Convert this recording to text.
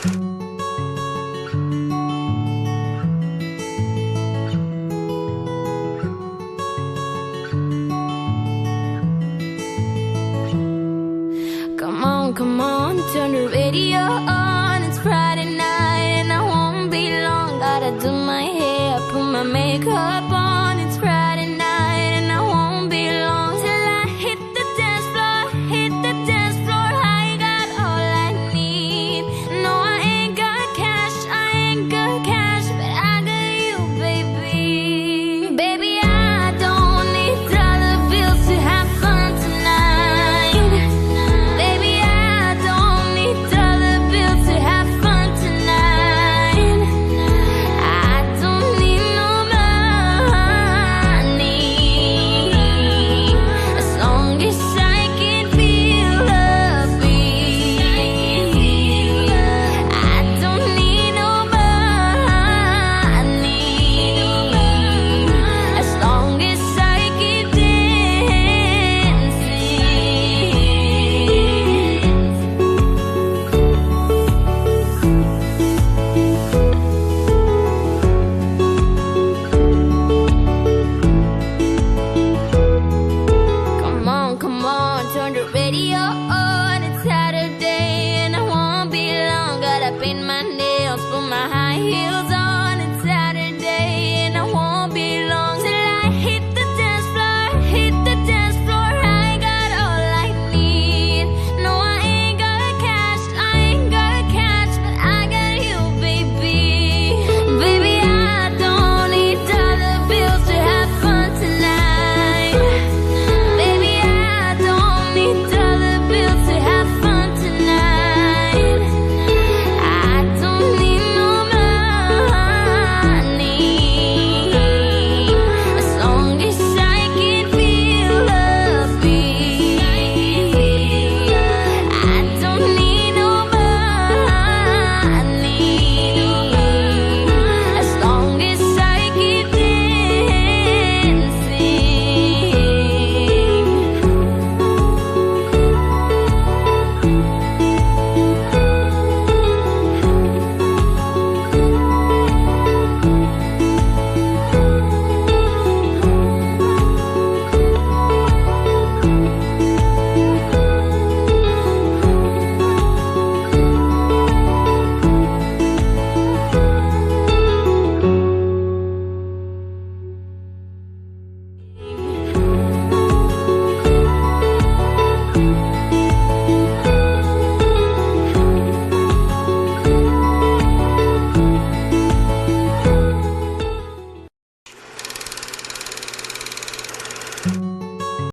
Come on, turn the radio on. It's Friday night and I won't be long. Gotta do my hair, put my makeup on. It's Friday night and I won't be long till I hit the dance floor, hit the dance floor. I got all I need. No, I ain't got cash, I ain't got cash, but I got you, baby. Baby, I don't need dollar bills to have fun tonight. Baby, I don't need dollar bills to have fun tonight. I don't need no money, as long as I can feel the beat. I don't need no money, as long as I keep dancing. Come on, turn the radio on. It's Saturday and I won't be long. Gotta paint my nails, put my high heels on. It's Saturday and I won't be long till I hit the dance floor, hit the dance floor. I got all I need. No, I ain't got cash, I ain't got cash, but I got you, baby. Baby, I don't need dollar bills to have fun tonight. Baby, I don't need dollar bills to have fun tonight. I don't need no money, as long as I can feel the beat. I don't need no money, as long as I keep dancing.